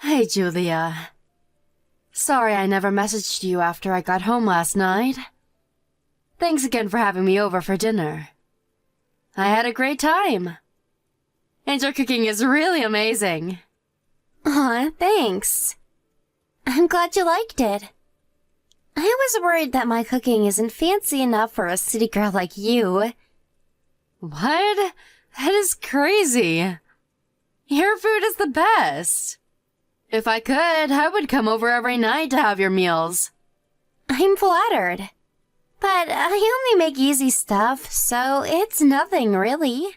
Hey, Julia. Sorry I never messaged you after I got home last night. Thanks again for having me over for dinner. I had a great time. And your cooking is really amazing. Aw, thanks. I'm glad you liked it. I was worried that my cooking isn't fancy enough for a city girl like you. What? That is crazy. Your food is the best. If I could, I would come over every night to have your meals. I'm flattered. But I only make easy stuff, so it's nothing really.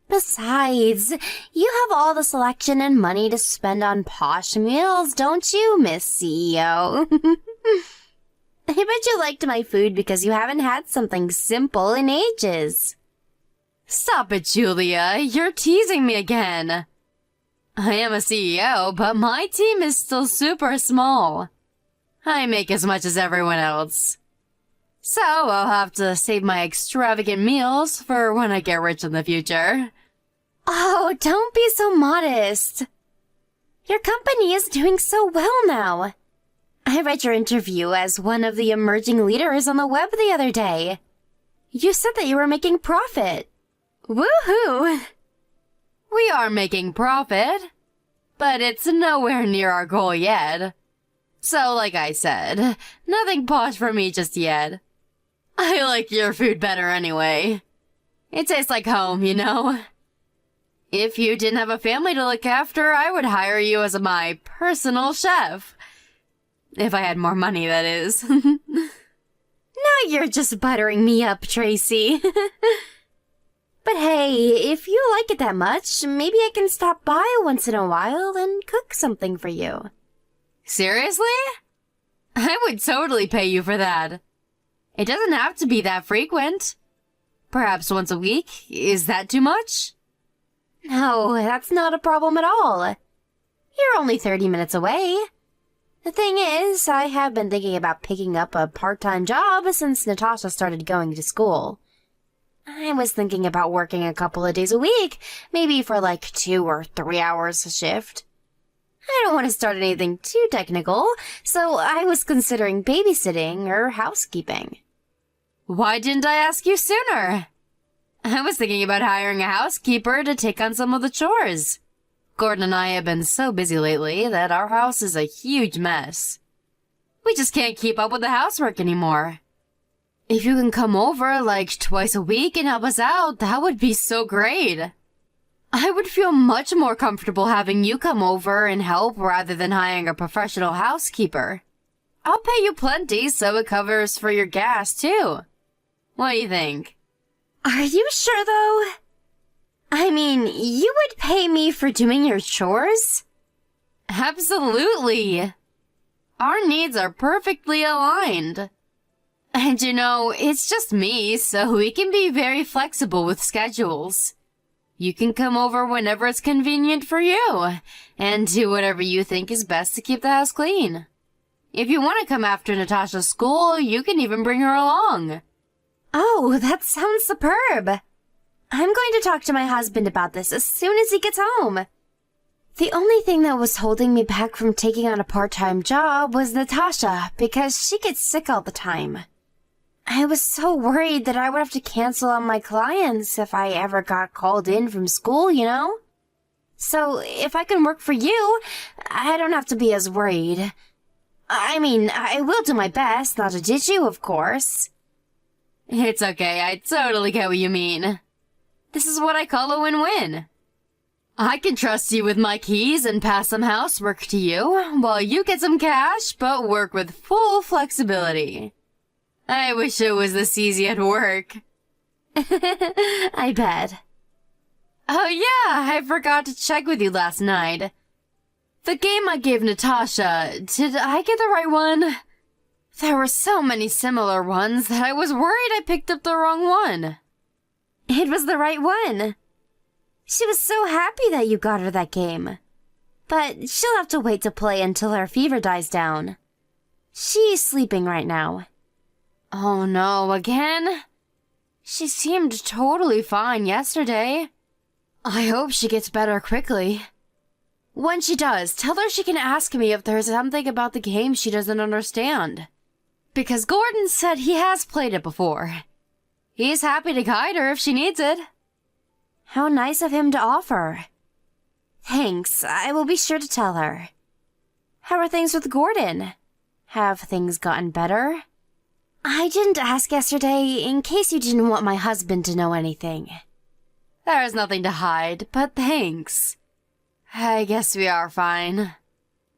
Besides, you have all the selection and money to spend on posh meals, don't you, Miss CEO? I bet you liked my food because you haven't had something simple in ages. Stop it, Julia. You're teasing me again. I am a CEO, but my team is still super small. I make as much as everyone else. So I'll have to save my extravagant meals for when I get rich in the future. Oh, don't be so modest. Your company is doing so well now. I read your interview as one of the emerging leaders on the web the other day. You said that you were making profit. Woohoo! We are making profit, but it's nowhere near our goal yet. So, like I said, nothing posh for me just yet. I like your food better anyway. It tastes like home, you know? If you didn't have a family to look after, I would hire you as my personal chef. If I had more money, that is. Now you're just buttering me up, Tracy. But hey, if you like it that much, maybe I can stop by once in a while and cook something for you. Seriously? I would totally pay you for that. It doesn't have to be that frequent. Perhaps once a week? Is that too much? No, that's not a problem at all. You're only 30 minutes away. The thing is, I have been thinking about picking up a part-time job since Natasha started going to school. I was thinking about working a couple of days a week, maybe for like 2 or 3 hours a shift. I don't want to start anything too technical, so I was considering babysitting or housekeeping. Why didn't I ask you sooner? I was thinking about hiring a housekeeper to take on some of the chores. Gordon and I have been so busy lately that our house is a huge mess. We just can't keep up with the housework anymore. If you can come over like twice a week and help us out, that would be so great. I would feel much more comfortable having you come over and help rather than hiring a professional housekeeper. I'll pay you plenty so it covers for your gas too. What do you think? Are you sure, though? I mean, you would pay me for doing your chores? Absolutely. Our needs are perfectly aligned. And you know, it's just me, so we can be very flexible with schedules. You can come over whenever it's convenient for you, and do whatever you think is best to keep the house clean. If you want to come after Natasha's school, you can even bring her along. Oh, that sounds superb. I'm going to talk to my husband about this as soon as he gets home. The only thing that was holding me back from taking on a part-time job was Natasha, because she gets sick all the time. I was so worried that I would have to cancel on my clients if I ever got called in from school, you know? So if I can work for you, I don't have to be as worried. I mean, I will do my best not to ditch you, of course. It's okay, I totally get what you mean. This is what I call a win-win. I can trust you with my keys and pass some housework to you, while you get some cash, but work with full flexibility. I wish it was this easy at work. I bet. Oh yeah, I forgot to check with you last night. The game I gave Natasha, did I get the right one? There were so many similar ones that I was worried I picked up the wrong one. It was the right one. She was so happy that you got her that game. But she'll have to wait to play until her fever dies down. She's sleeping right now. Oh no, again? She seemed totally fine yesterday. I hope she gets better quickly. When she does, tell her she can ask me if there's something about the game she doesn't understand. Because Gordon said he has played it before. He's happy to guide her if she needs it. How nice of him to offer. Thanks, I will be sure to tell her. How are things with Gordon? Have things gotten better? I didn't ask yesterday in case you didn't want my husband to know anything. There's nothing to hide, but thanks. I guess we are fine.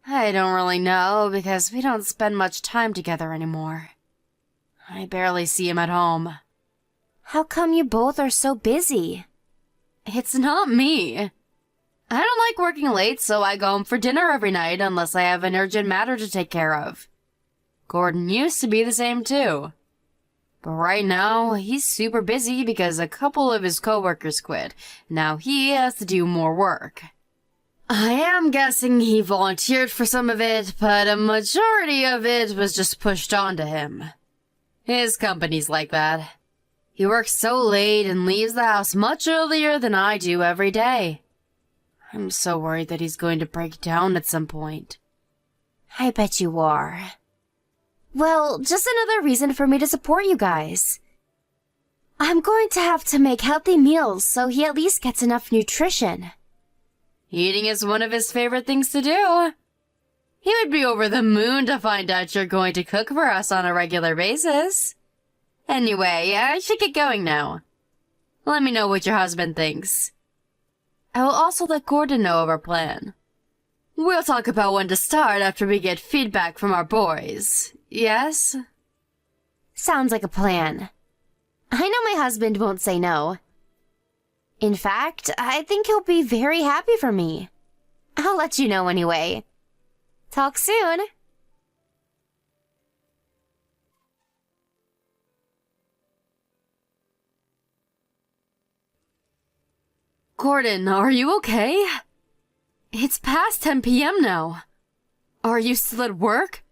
I don't really know because we don't spend much time together anymore. I barely see him at home. How come you both are so busy? It's not me. I don't like working late, so I go home for dinner every night unless I have an urgent matter to take care of. Gordon used to be the same too. But right now, he's super busy because a couple of his coworkers quit. Now he has to do more work. I am guessing he volunteered for some of it, but a majority of it was just pushed onto him. His company's like that. He works so late and leaves the house much earlier than I do every day. I'm so worried that he's going to break down at some point. I bet you are. Well, just another reason for me to support you guys. I'm going to have to make healthy meals so he at least gets enough nutrition. Eating is one of his favorite things to do. He would be over the moon to find out you're going to cook for us on a regular basis. Anyway, I should get going now. Let me know what your husband thinks. I will also let Gordon know of our plan. We'll talk about when to start after we get feedback from our boys. Yes? Sounds like a plan. I know my husband won't say no. In fact, I think he'll be very happy for me. I'll let you know anyway. Talk soon. Gordon, are you okay? It's past 10 p.m. now. Are you still at work?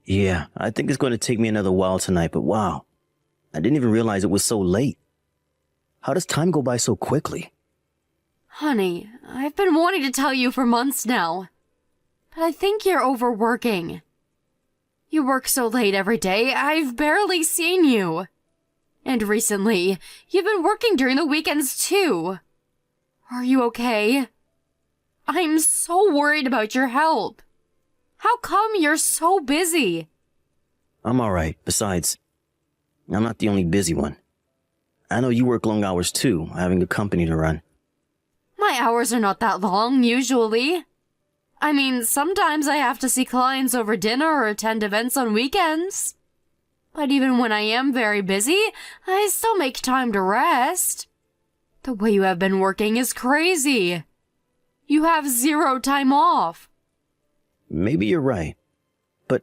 Yeah, I think it's going to take me another while tonight, but wow. I didn't even realize it was so late. How does time go by so quickly? Honey, I've been wanting to tell you for months now. But I think you're overworking. You work so late every day, I've barely seen you. And recently, you've been working during the weekends too. Are you okay? I'm so worried about your health. How come you're so busy? I'm alright. Besides, I'm not the only busy one. I know you work long hours too, having a company to run. My hours are not that long, usually. I mean, sometimes I have to see clients over dinner or attend events on weekends. But even when I am very busy, I still make time to rest. The way you have been working is crazy. You have 0 time off. Maybe you're right. But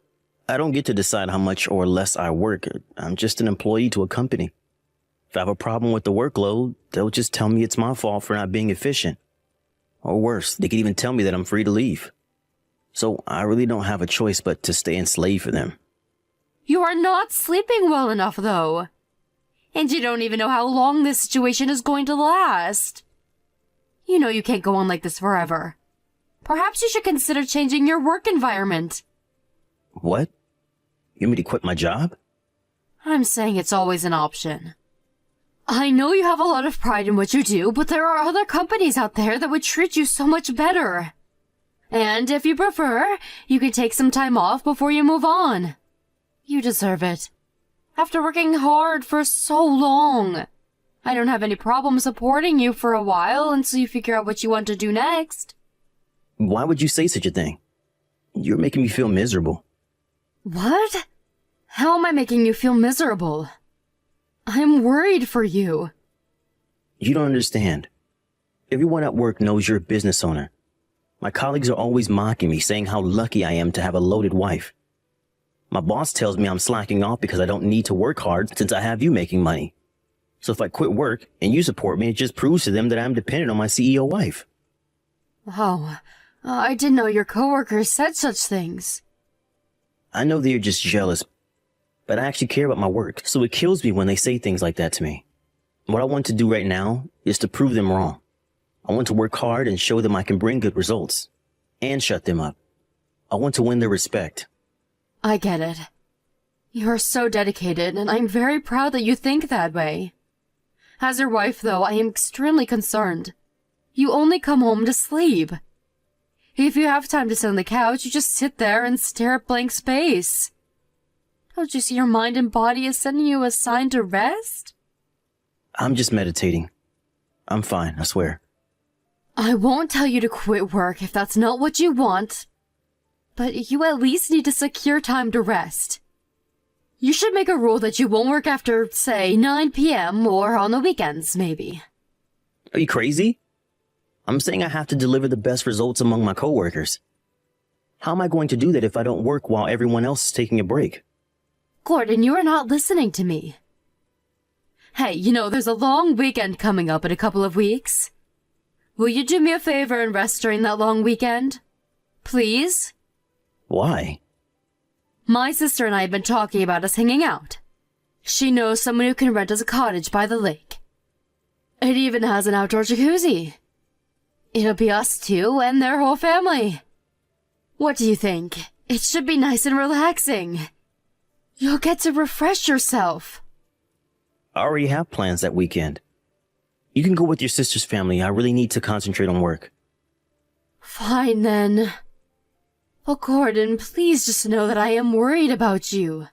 I don't get to decide how much or less I work. I'm just an employee to a company. If I have a problem with the workload, they'll just tell me it's my fault for not being efficient. Or worse, they could even tell me that I'm free to leave. So I really don't have a choice but to stay enslaved for them. You are not sleeping well enough, though. And you don't even know how long this situation is going to last. You know you can't go on like this forever. Perhaps you should consider changing your work environment. What? You want me to quit my job? I'm saying it's always an option. I know you have a lot of pride in what you do, but there are other companies out there that would treat you so much better. And if you prefer, you can take some time off before you move on. You deserve it. After working hard for so long, I don't have any problem supporting you for a while until you figure out what you want to do next. Why would you say such a thing? You're making me feel miserable. What? How am I making you feel miserable? I'm worried for you. You don't understand. Everyone at work knows you're a business owner. My colleagues are always mocking me, saying how lucky I am to have a loaded wife. My boss tells me I'm slacking off because I don't need to work hard since I have you making money. So if I quit work and you support me, it just proves to them that I'm dependent on my CEO wife. Oh, I didn't know your coworkers said such things. I know they're just jealous, but I actually care about my work, so it kills me when they say things like that to me. What I want to do right now is to prove them wrong. I want to work hard and show them I can bring good results. and shut them up. I want to win their respect. I get it. You're so dedicated, and I'm very proud that you think that way. As your wife, though, I am extremely concerned. You only come home to sleep. If you have time to sit on the couch, you just sit there and stare at blank space. Don't you see your mind and body is sending you a sign to rest? I'm just meditating. I'm fine, I swear. I won't tell you to quit work if that's not what you want. But you at least need to secure time to rest. You should make a rule that you won't work after, say, 9 p.m. or on the weekends, maybe. Are you crazy? I'm saying I have to deliver the best results among my coworkers. How am I going to do that if I don't work while everyone else is taking a break? Gordon, you are not listening to me. Hey, there's a long weekend coming up in a couple of weeks. Will you do me a favor and rest during that long weekend? Please? Why? My sister and I have been talking about us hanging out. She knows someone who can rent us a cottage by the lake. It even has an outdoor jacuzzi. It'll be us two and their whole family. What do you think? It should be nice and relaxing. You'll get to refresh yourself. I already have plans that weekend. You can go with your sister's family. I really need to concentrate on work. Fine then. Well, Gordon, please just know that I am worried about you.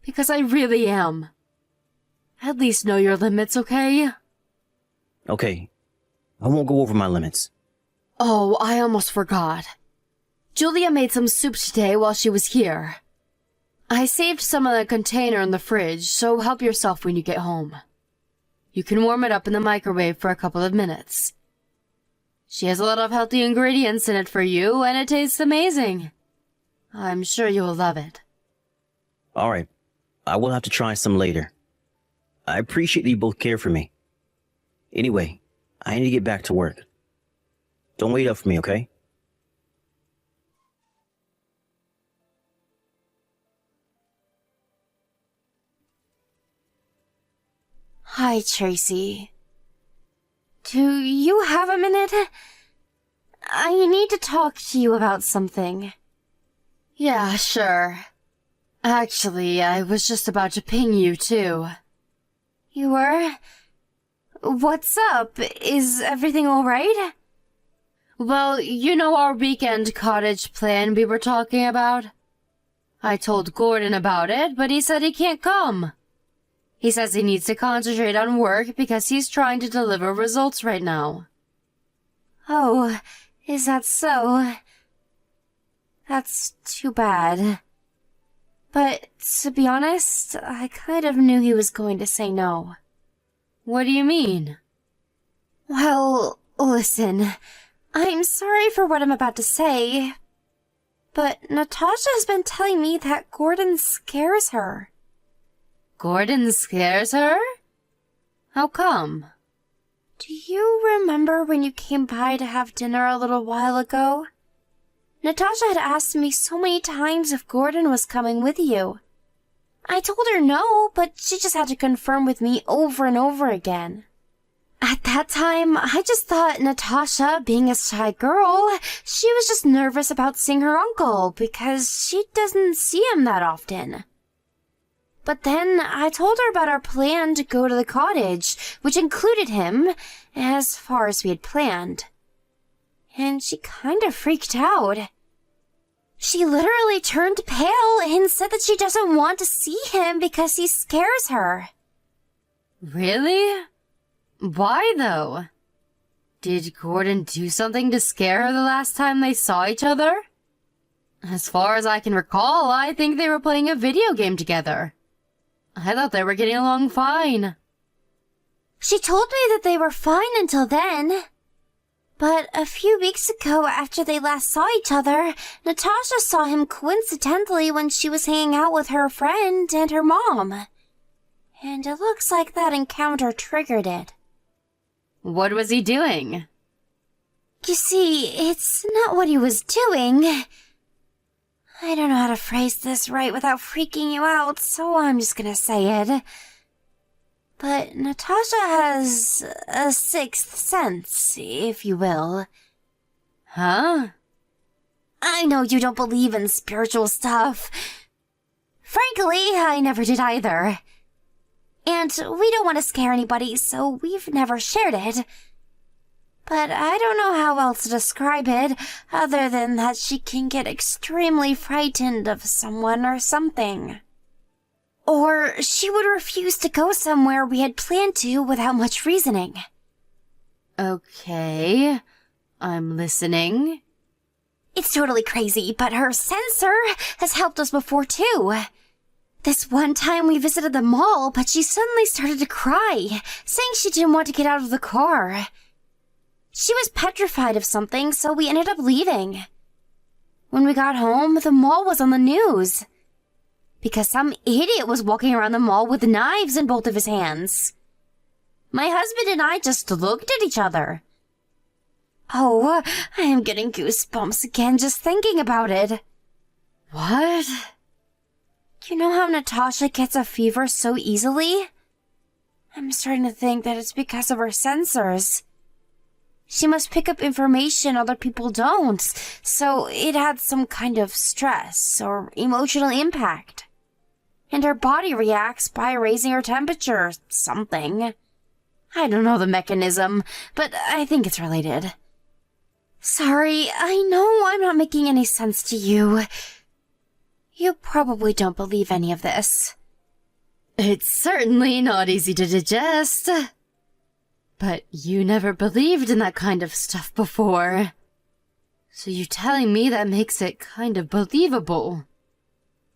Because I really am. At least know your limits, okay? Okay. I won't go over my limits. Oh, I almost forgot. Julia made some soup today while she was here. I saved some of the container in the fridge, so help yourself when you get home. You can warm it up in the microwave for a couple of minutes. She has a lot of healthy ingredients in it for you, and it tastes amazing. I'm sure you'll love it. All right. I will have to try some later. I appreciate that you both care for me. Anyway, I need to get back to work. Don't wait up for me, okay? Hi, Tracy. Do you have a minute? I need to talk to you about something. Yeah, sure. Actually, I was just about to ping you, too. You were? What's up? Is everything all right? Well, our weekend cottage plan we were talking about? I told Gordon about it, but he said he can't come. He says he needs to concentrate on work because he's trying to deliver results right now. Oh, is that so? That's too bad. But to be honest, I kind of knew he was going to say no. What do you mean? Well, listen, I'm sorry for what I'm about to say, but Natasha has been telling me that Gordon scares her. Gordon scares her? How come? Do you remember when you came by to have dinner a little while ago? Natasha had asked me so many times if Gordon was coming with you. I told her no, but she just had to confirm with me over and over again. At that time, I just thought Natasha, being a shy girl, she was just nervous about seeing her uncle because she doesn't see him that often. But then I told her about our plan to go to the cottage, which included him, as far as we had planned. And she kind of freaked out. She literally turned pale and said that she doesn't want to see him because he scares her. Really? Why, though? Did Gordon do something to scare her the last time they saw each other? As far as I can recall, I think they were playing a video game together. I thought they were getting along fine. She told me that they were fine until then. But a few weeks ago, after they last saw each other, Natasha saw him coincidentally when she was hanging out with her friend and her mom. And it looks like that encounter triggered it. What was he doing? You see, it's not what he was doing. I don't know how to phrase this right without freaking you out, so I'm just gonna say it. But Natasha has a sixth sense, if you will. Huh? I know you don't believe in spiritual stuff. Frankly, I never did either. And we don't want to scare anybody, so we've never shared it. But I don't know how else to describe it, other than that she can get extremely frightened of someone or something. Or she would refuse to go somewhere we had planned to without much reasoning. Okay, I'm listening. It's totally crazy, but her sensor has helped us before too. This one time we visited the mall, but she suddenly started to cry, saying she didn't want to get out of the car. She was petrified of something, so we ended up leaving. When we got home, the mall was on the news. Because some idiot was walking around the mall with knives in both of his hands. My husband and I just looked at each other. Oh, I am getting goosebumps again just thinking about it. What? You know how Natasha gets a fever so easily? I'm starting to think that it's because of her sensors. She must pick up information other people don't, so it had some kind of stress or emotional impact. And her body reacts by raising her temperature or something. I don't know the mechanism, but I think it's related. Sorry, I know I'm not making any sense to you. You probably don't believe any of this. It's certainly not easy to digest. But you never believed in that kind of stuff before. So you telling me that makes it kind of believable.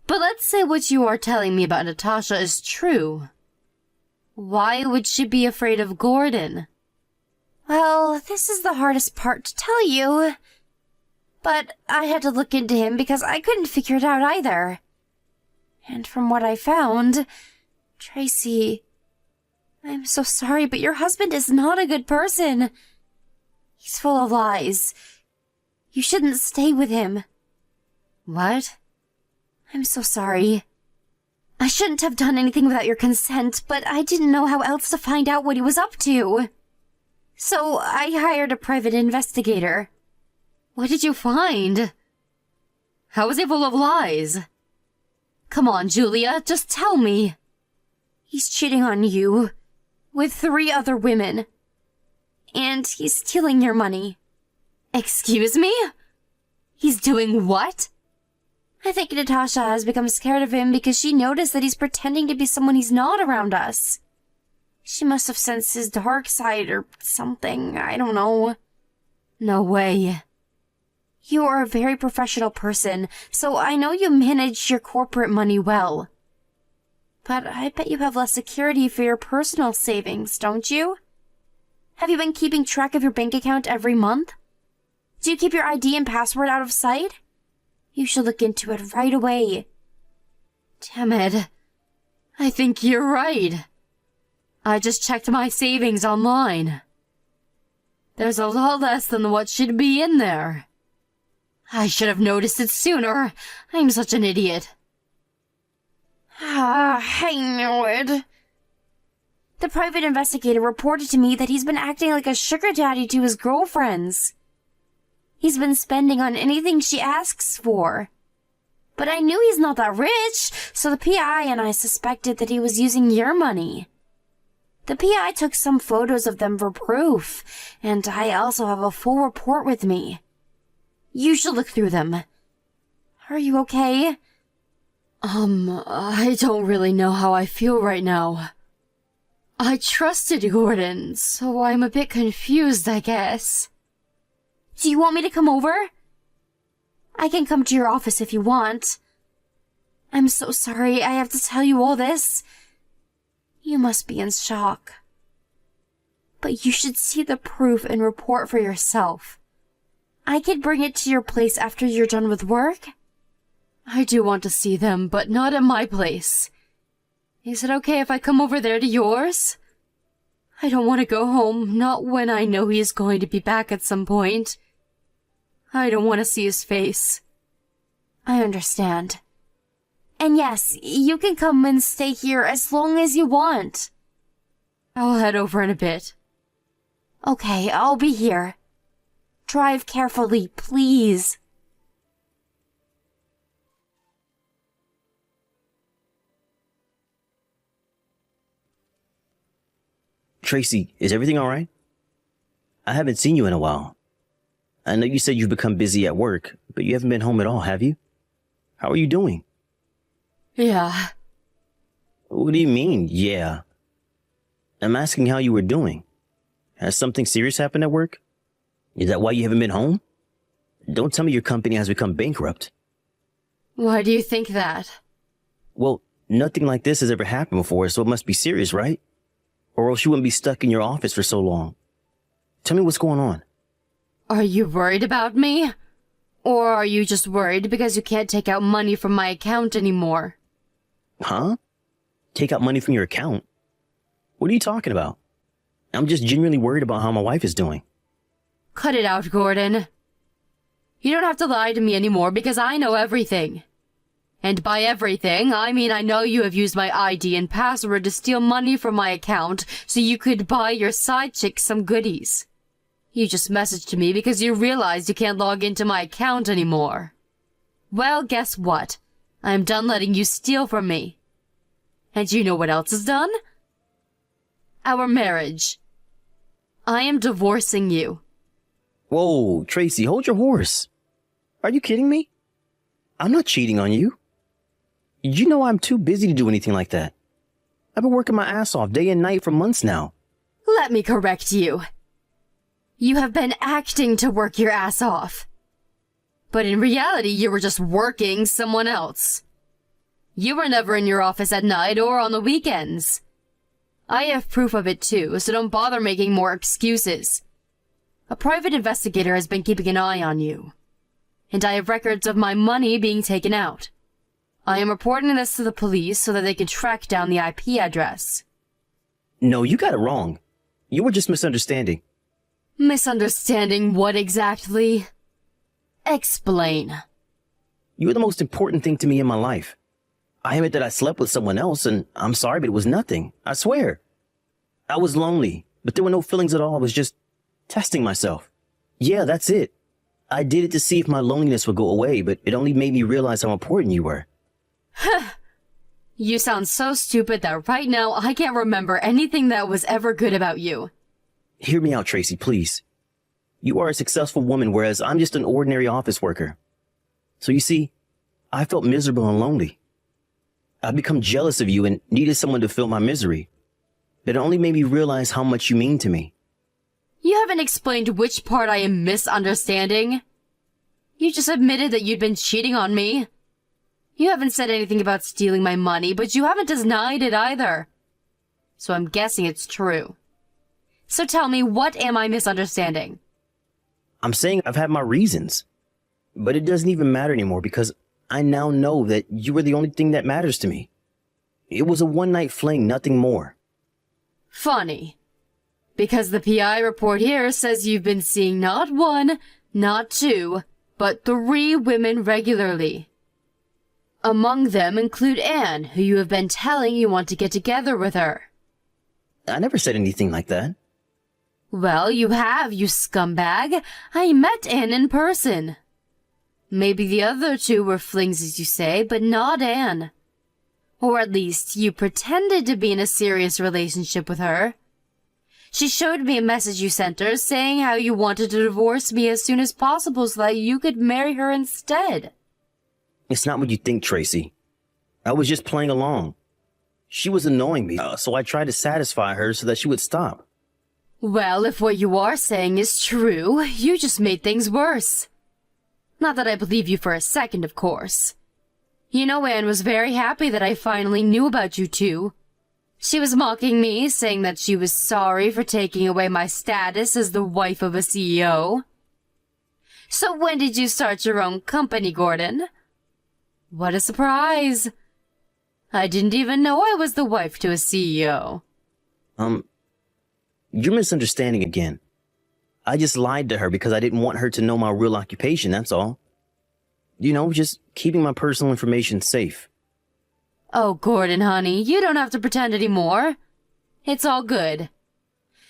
But let's say what you are telling me about Natasha is true. Why would she be afraid of Gordon? Well, this is the hardest part to tell you. But I had to look into him because I couldn't figure it out either. And from what I found, Tracy, I'm so sorry, but your husband is not a good person. He's full of lies. You shouldn't stay with him. What? I'm so sorry. I shouldn't have done anything without your consent, but I didn't know how else to find out what he was up to. So I hired a private investigator. What did you find? How was he full of lies? Come on, Julia, just tell me. He's cheating on you with 3 other women. And he's stealing your money. Excuse me? He's doing what? I think Natasha has become scared of him because she noticed that he's pretending to be someone he's not around us. She must have sensed his dark side or something, I don't know. No way. You are a very professional person, so I know you manage your corporate money well. But I bet you have less security for your personal savings, don't you? Have you been keeping track of your bank account every month? Do you keep your ID and password out of sight? You should look into it right away. Damn it. I think you're right. I just checked my savings online. There's a lot less than what should be in there. I should have noticed it sooner. I'm such an idiot. I knew it. The private investigator reported to me that he's been acting like a sugar daddy to his girlfriends. He's been spending on anything she asks for. But I knew he's not that rich, so the PI and I suspected that he was using your money. The PI took some photos of them for proof, and I also have a full report with me. You should look through them. Are you okay? I don't really know how I feel right now. I trusted Gordon, so I'm a bit confused, I guess. Do you want me to come over? I can come to your office if you want. I'm so sorry I have to tell you all this. You must be in shock. But you should see the proof and report for yourself. I could bring it to your place after you're done with work. I do want to see them, but not at my place. Is it okay if I come over there to yours? I don't want to go home, not when I know he is going to be back at some point. I don't want to see his face. I understand. And yes, you can come and stay here as long as you want. I'll head over in a bit. Okay, I'll be here. Drive carefully, please. Tracy, is everything all right? I haven't seen you in a while. I know you said you've become busy at work, but you haven't been home at all, have you? How are you doing? Yeah. What do you mean, yeah? I'm asking how you were doing. Has something serious happened at work? Is that why you haven't been home? Don't tell me your company has become bankrupt. Why do you think that? Well, nothing like this has ever happened before, so it must be serious, right? Or else you wouldn't be stuck in your office for so long. Tell me what's going on. Are you worried about me? Or are you just worried because you can't take out money from my account anymore? Huh? Take out money from your account? What are you talking about? I'm just genuinely worried about how my wife is doing. Cut it out, Gordon. You don't have to lie to me anymore because I know everything. And by everything, I mean I know you have used my ID and password to steal money from my account so you could buy your side chick some goodies. You just messaged me because you realized you can't log into my account anymore. Well, guess what? I am done letting you steal from me. And you know what else is done? Our marriage. I am divorcing you. Whoa, Tracy, hold your horse. Are you kidding me? I'm not cheating on you. You know I'm too busy to do anything like that. I've been working my ass off day and night for months now. Let me correct you. You have been acting to work your ass off. But in reality, you were just working someone else. You were never in your office at night or on the weekends. I have proof of it too, so don't bother making more excuses. A private investigator has been keeping an eye on you. And I have records of my money being taken out. I am reporting this to the police so that they can track down the IP address. No, you got it wrong. You were just misunderstanding. Misunderstanding what exactly? Explain. You were the most important thing to me in my life. I admit that I slept with someone else, and I'm sorry, but it was nothing. I swear. I was lonely, but there were no feelings at all. I was just testing myself. Yeah, that's it. I did it to see if my loneliness would go away, but it only made me realize how important you were. You sound so stupid that right now I can't remember anything that was ever good about you. Hear me out, Tracy, please. You are a successful woman, whereas I'm just an ordinary office worker. So you see, I felt miserable and lonely. I've become jealous of you and needed someone to fill my misery. But it only made me realize how much you mean to me. You haven't explained which part I am misunderstanding. You just admitted that you'd been cheating on me. You haven't said anything about stealing my money, but you haven't denied it either. So I'm guessing it's true. So tell me, what am I misunderstanding? I'm saying I've had my reasons. But it doesn't even matter anymore because I now know that you were the only thing that matters to me. It was a one-night fling, nothing more. Funny. Because the PI report here says you've been seeing not one, not two, but 3 women regularly. Among them include Anne, who you have been telling you want to get together with her. I never said anything like that. Well, you have, you scumbag. I met Anne in person. Maybe the other 2 were flings, as you say, but not Anne. Or at least, you pretended to be in a serious relationship with her. She showed me a message you sent her saying how you wanted to divorce me as soon as possible so that you could marry her instead. It's not what you think, Tracy. I was just playing along. She was annoying me, so I tried to satisfy her so that she would stop. Well, if what you are saying is true, you just made things worse. Not that I believe you for a second, of course. You know, Anne was very happy that I finally knew about you two. She was mocking me, saying that she was sorry for taking away my status as the wife of a CEO. So when did you start your own company, Gordon? What a surprise. I didn't even know I was the wife to a CEO. You're misunderstanding again. I just lied to her because I didn't want her to know my real occupation, that's all. You know, just keeping my personal information safe. Oh, Gordon, honey, you don't have to pretend anymore. It's all good.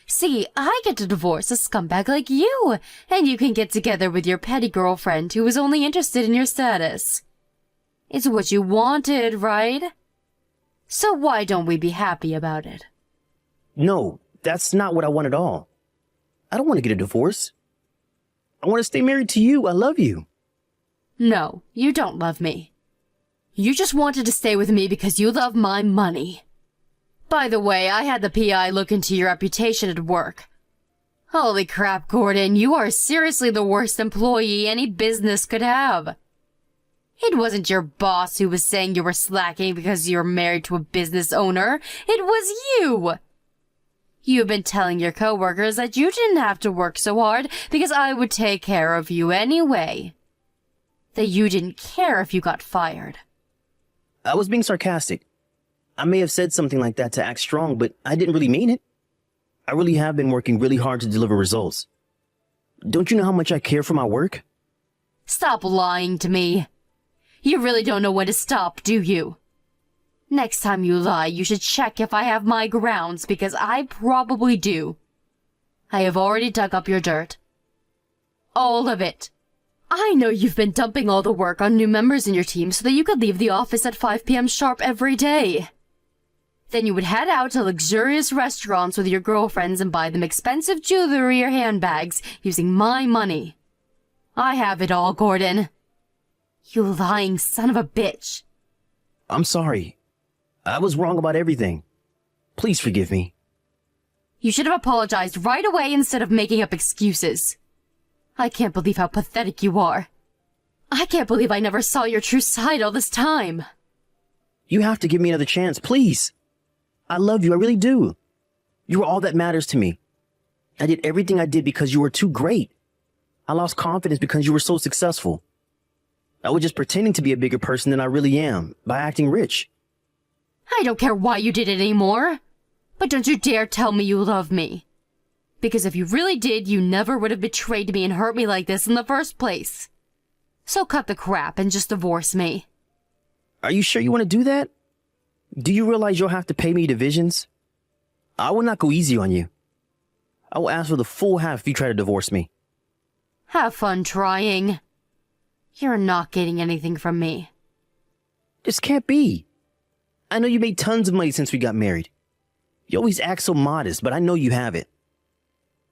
See, I get to divorce a scumbag like you, and you can get together with your petty girlfriend who is only interested in your status. It's what you wanted, right? So why don't we be happy about it? No, That's not what I want at all. I don't want to get a divorce. I want to stay married to you. I love you. No, you don't love me. You just wanted to stay with me because you love my money. By the way, I had the PI look into your reputation at work. Holy crap, Gordon, you are seriously the worst employee any business could have. It wasn't your boss who was saying you were slacking because you were married to a business owner. It was you. You've been telling your coworkers that you didn't have to work so hard because I would take care of you anyway. That you didn't care if you got fired. I was being sarcastic. I may have said something like that to act strong, but I didn't really mean it. I really have been working really hard to deliver results. Don't you know how much I care for my work? Stop lying to me. You really don't know when to stop, do you? Next time you lie, you should check if I have my grounds, because I probably do. I have already dug up your dirt. All of it. I know you've been dumping all the work on new members in your team so that you could leave the office at 5 p.m. sharp every day. Then you would head out to luxurious restaurants with your girlfriends and buy them expensive jewelry or handbags using my money. I have it all, Gordon. You lying son of a bitch. I'm sorry. I was wrong about everything. Please forgive me. You should have apologized right away instead of making up excuses. I can't believe how pathetic you are. I can't believe I never saw your true side all this time. You have to give me another chance, please. I love you, I really do. You are all that matters to me. I did everything I did because you were too great. I lost confidence because you were so successful. I was just pretending to be a bigger person than I really am by acting rich. I don't care why you did it anymore. But don't you dare tell me you love me. Because if you really did, you never would have betrayed me and hurt me like this in the first place. So cut the crap and just divorce me. Are you sure you want to do that? Do you realize you'll have to pay me divisions? I will not go easy on you. I will ask for the full half if you try to divorce me. Have fun trying. You're not getting anything from me. This can't be. I know you made tons of money since we got married. You always act so modest, but I know you have it.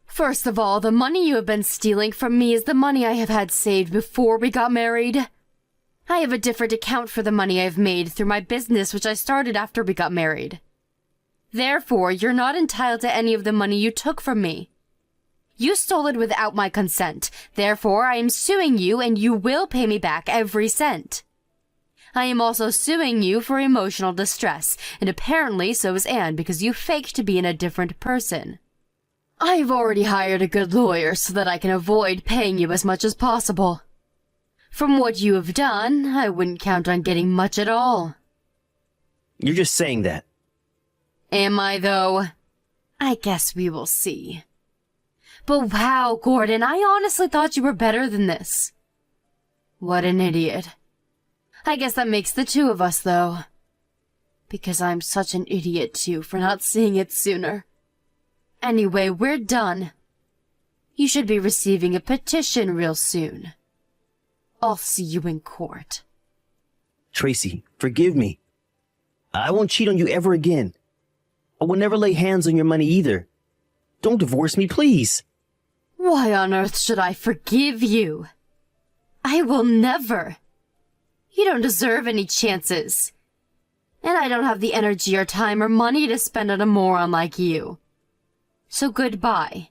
First of all, the money you have been stealing from me is the money I have had saved before we got married. I have a different account for the money I've made through my business, which I started after we got married. Therefore, you're not entitled to any of the money you took from me. You stole it without my consent. Therefore, I am suing you and you will pay me back every cent. I am also suing you for emotional distress, and apparently so is Anne because you faked to be a different person. I've already hired a good lawyer so that I can avoid paying you as much as possible. From what you have done, I wouldn't count on getting much at all. You're just saying that. Am I, though? I guess we will see. But wow, Gordon, I honestly thought you were better than this. What an idiot. I guess that makes the two of us, though. Because I'm such an idiot, too, for not seeing it sooner. Anyway, we're done. You should be receiving a petition real soon. I'll see you in court. Tracy, forgive me. I won't cheat on you ever again. I will never lay hands on your money either. Don't divorce me, please. Why on earth should I forgive you? I will never. You don't deserve any chances. And I don't have the energy or time or money to spend on a moron like you. So goodbye.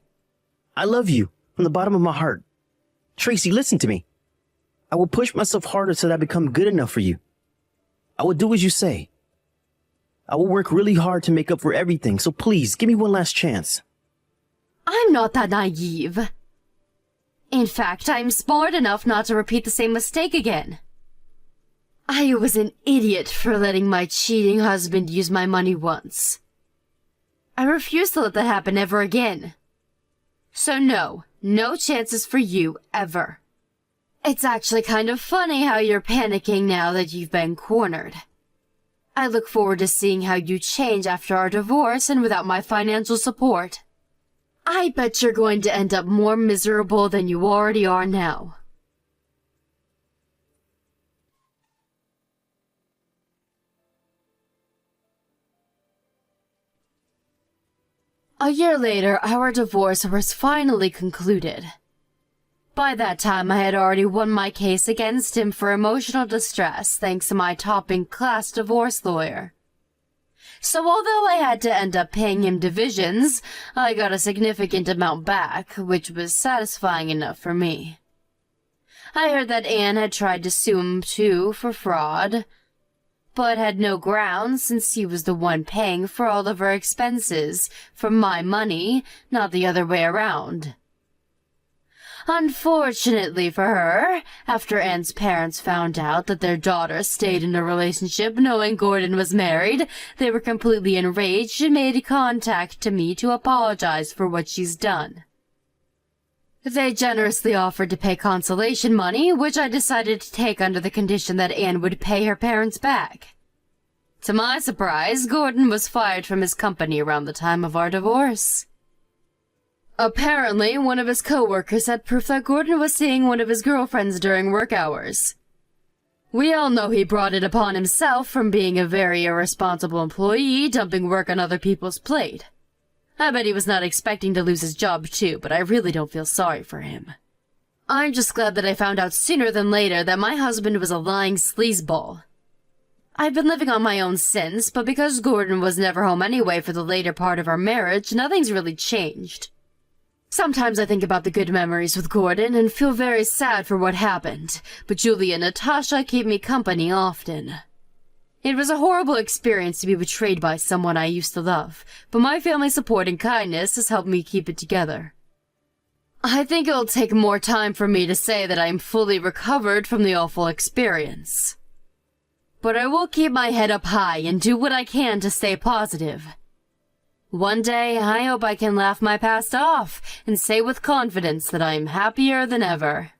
I love you from the bottom of my heart. Tracy, listen to me. I will push myself harder so that I become good enough for you. I will do as you say. I will work really hard to make up for everything, so please, give me one last chance. I'm not that naive. In fact, I'm smart enough not to repeat the same mistake again. I was an idiot for letting my cheating husband use my money once. I refuse to let that happen ever again. So no chances for you ever. It's actually kind of funny how you're panicking now that you've been cornered. I look forward to seeing how you change after our divorce and without my financial support. I bet you're going to end up more miserable than you already are now. A year later, our divorce was finally concluded. By that time, I had already won my case against him for emotional distress thanks to my topping-class divorce lawyer. So although I had to end up paying him divisions, I got a significant amount back, which was satisfying enough for me. I heard that Anne had tried to sue him too for fraud, but had no grounds since he was the one paying for all of her expenses from my money, not the other way around. Unfortunately for her, after Anne's parents found out that their daughter stayed in a relationship knowing Gordon was married, they were completely enraged and made contact to me to apologize for what she's done. They generously offered to pay consolation money, which I decided to take under the condition that Anne would pay her parents back. To my surprise, Gordon was fired from his company around the time of our divorce. Apparently, one of his co-workers had proof that Gordon was seeing one of his girlfriends during work hours. We all know he brought it upon himself from being a very irresponsible employee, dumping work on other people's plate. I bet he was not expecting to lose his job too, but I really don't feel sorry for him. I'm just glad that I found out sooner than later that my husband was a lying sleazeball. I've been living on my own since, but because Gordon was never home anyway for the later part of our marriage, nothing's really changed. Sometimes I think about the good memories with Gordon and feel very sad for what happened, but Julie and Natasha keep me company often. It was a horrible experience to be betrayed by someone I used to love, but my family's support and kindness has helped me keep it together. I think it'll take more time for me to say that I'm fully recovered from the awful experience. But I will keep my head up high and do what I can to stay positive. One day, I hope I can laugh my past off and say with confidence that I'm happier than ever.